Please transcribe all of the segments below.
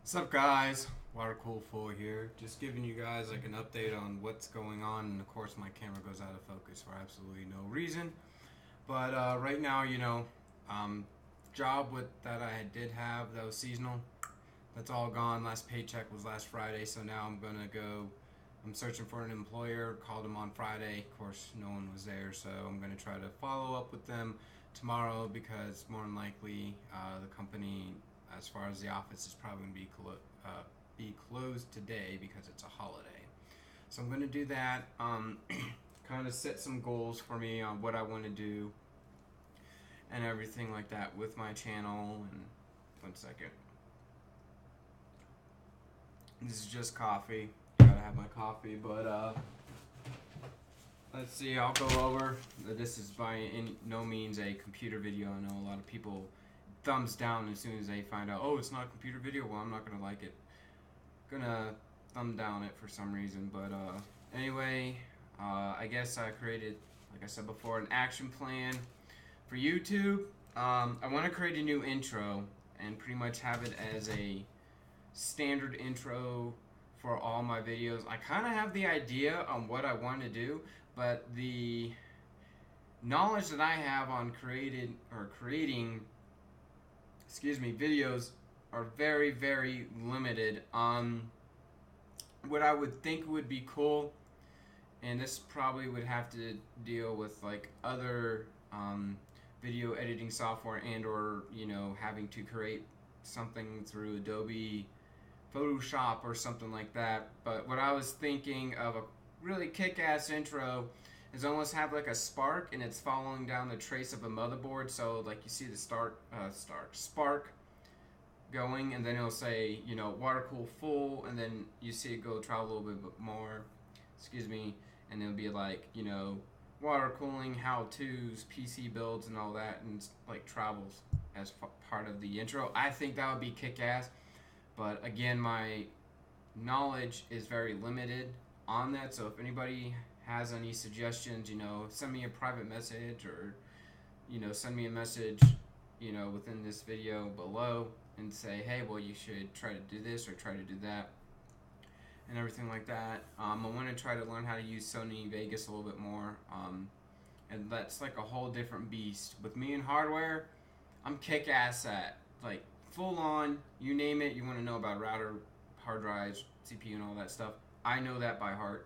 What's up, guys? Watercool4 here. Just giving you guys like an update on what's going on, and of course my camera goes out of focus for absolutely no reason. But right now, job that I did have that was seasonal, that's all gone. Last paycheck was last Friday, so now I'm searching for an employer. Called them on Friday. Of course, no one was there, so I'm gonna try to follow up with them tomorrow because more than likely the company, as far as the office, is probably going to be closed today because it's a holiday. So I'm going to do that. Kind of set some goals for me on what I want to do and everything like that with my channel. And 1 second. This is just coffee. Gotta have my coffee, but let's see. I'll go over. This is by no means a computer video. I know a lot of people thumbs down as soon as they find out, oh, it's not a computer video. Well, I'm not gonna like it. Gonna thumb down it for some reason. But anyway, I guess I created, like I said before, an action plan for YouTube. I want to create a new intro and pretty much have it as a standard intro for all my videos. I kind of have the idea on what I want to do, but the knowledge that I have on creating videos are very, very limited on what I would think would be cool. And this probably would have to deal with like other video editing software and or having to create something through Adobe Photoshop or something like that. But what I was thinking of a really kick-ass intro is almost have like a spark, and it's following down the trace of a motherboard. So like you see the spark going, and then it'll say water cool full, and then you see it go travel a little bit more. And it'll be like water cooling how-tos, PC builds, and all that, and like travels as part of the intro. I think that would be kick-ass, but again, my knowledge is very limited on that. So if anybody has any suggestions, send me a private message, or send me a message within this video below and say, hey, well, you should try to do this or try to do that and everything like that. I want to try to learn how to use Sony Vegas a little bit more, and that's like a whole different beast. With me and hardware, I'm kick-ass at like full on, you name it. You want to know about router, hard drives, CPU, and all that stuff, I know that by heart.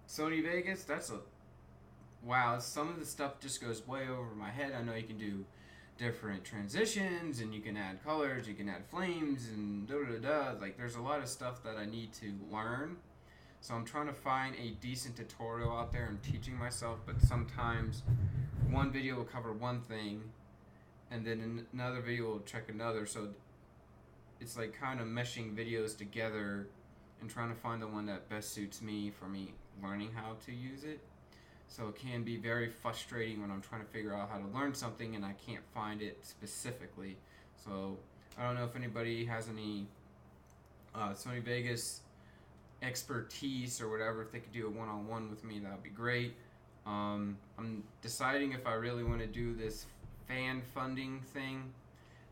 Sony Vegas, some of the stuff just goes way over my head. I know you can do different transitions, and you can add colors, you can add flames, and like there's a lot of stuff that I need to learn. So I'm trying to find a decent tutorial out there and teaching myself, but sometimes one video will cover one thing and then another video will check another. So it's like kind of meshing videos together and trying to find the one that best suits me for me learning how to use it. So it can be very frustrating when I'm trying to figure out how to learn something and I can't find it specifically. So I don't know if anybody has any Sony Vegas expertise or whatever. If they could do a one-on-one with me, that would be great. I'm deciding if I really want to do this fan funding thing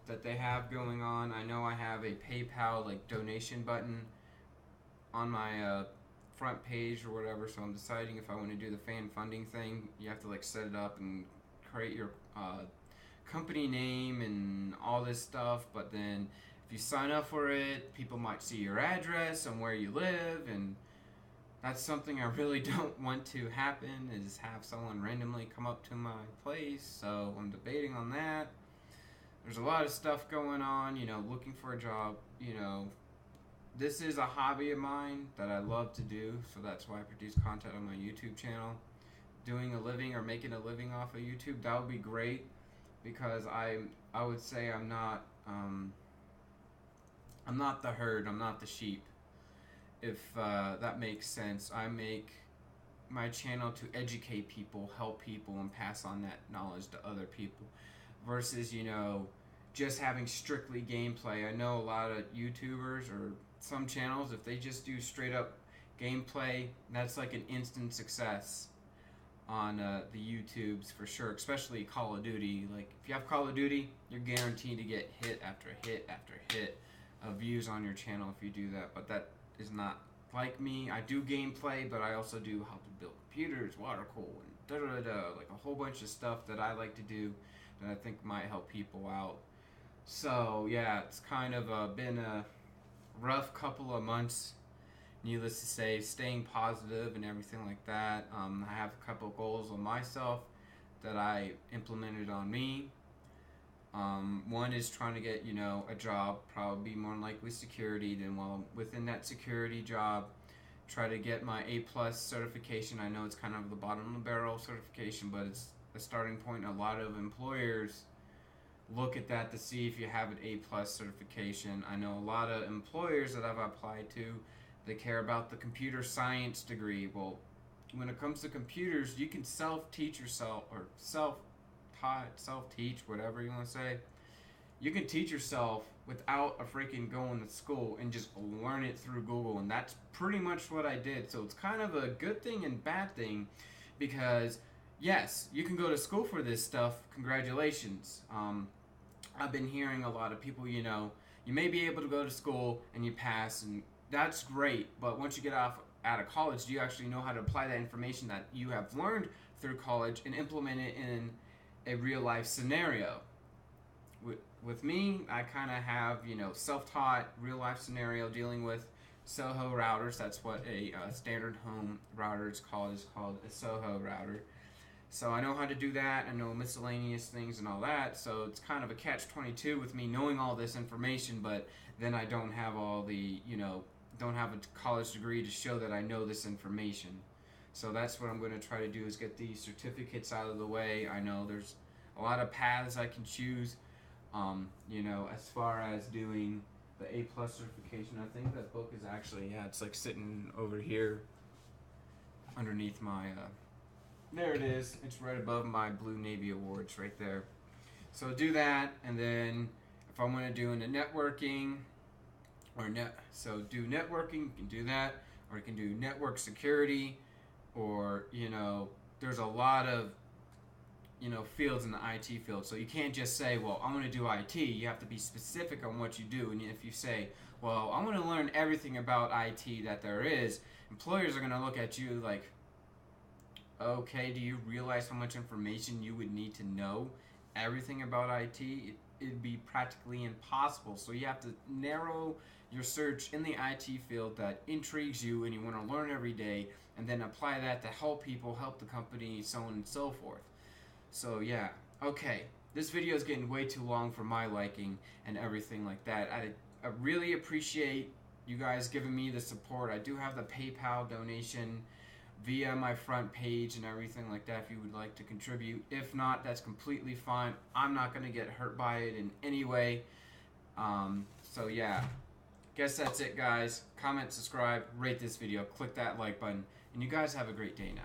that they have going on. I know I have a PayPal like donation button on my front page or whatever, so I'm deciding if I want to do the fan funding thing. You have to like set it up and create your company name and all this stuff, but then if you sign up for it, people might see your address and where you live, and that's something I really don't want to happen, is have someone randomly come up to my place. So I'm debating on that. There's a lot of stuff going on, looking for a job. This is a hobby of mine that I love to do, so that's why I produce content on my YouTube channel. Doing a living or making a living off of YouTube, that would be great, because I would say I'm not the herd, I'm not the sheep, if that makes sense. I make my channel to educate people, help people, and pass on that knowledge to other people, versus just having strictly gameplay. I know a lot of YouTubers or some channels, if they just do straight up gameplay, that's like an instant success on the YouTubes for sure, especially Call of Duty. Like if you have Call of Duty, you're guaranteed to get hit after hit after hit views on your channel if you do that, but that is not like me. I do gameplay, but I also do how to build computers, water cool, and like a whole bunch of stuff that I like to do that I think might help people out. So yeah, it's kind of been a rough couple of months, needless to say, staying positive and everything like that. I have a couple goals on myself that I implemented on me. One is trying to get, a job, probably more than likely security. Then while within that security job, try to get my A+ certification. I know it's kind of the bottom of the barrel certification, but it's a starting point. A lot of employers look at that to see if you have an A+ certification. I know a lot of employers that I've applied to, they care about the computer science degree. Well, when it comes to computers, you can self-teach yourself, or self-teach, whatever you want to say. You can teach yourself without a freaking going to school and just learn it through Google, and that's pretty much what I did. So it's kind of a good thing and bad thing, because yes, you can go to school for this stuff. Congratulations. I've been hearing a lot of people, you may be able to go to school and you pass, and that's great, but once you get out of college, do you actually know how to apply that information that you have learned through college and implement it in a real life scenario? With me, I kind of have, self-taught real life scenario dealing with SOHO routers. That's what a standard home router is called a SOHO router. So I know how to do that. I know miscellaneous things and all that. So it's kind of a catch-22 with me knowing all this information, but then I don't have all the, don't have a college degree to show that I know this information. So that's what I'm going to try to do, is get these certificates out of the way. I know there's a lot of paths I can choose. As far as doing the A+ certification, I think that book is actually, it's like sitting over here underneath my, there it is. It's right above my Blue Navy Awards right there. So do that, and then if I want to do into networking, so do networking, you can do that, or you can do network security, or, there's a lot of, fields in the IT field. So you can't just say, well, I'm going to do IT. You have to be specific on what you do. And if you say, well, I want to learn everything about IT that there is, employers are going to look at you like, okay, do you realize how much information you would need to know everything about IT? It'd be practically impossible. So you have to narrow your search in the IT field that intrigues you and you want to learn every day, and then apply that to help people, help the company, so on and so forth. So yeah, okay, this video is getting way too long for my liking and everything like that. I really appreciate you guys giving me the support. I do have the PayPal donation via my front page and everything like that if you would like to contribute. If not, that's completely fine. I'm not going to get hurt by it in any way. So yeah, guess that's it, guys. Comment, subscribe, rate this video, click that like button, and you guys have a great day now.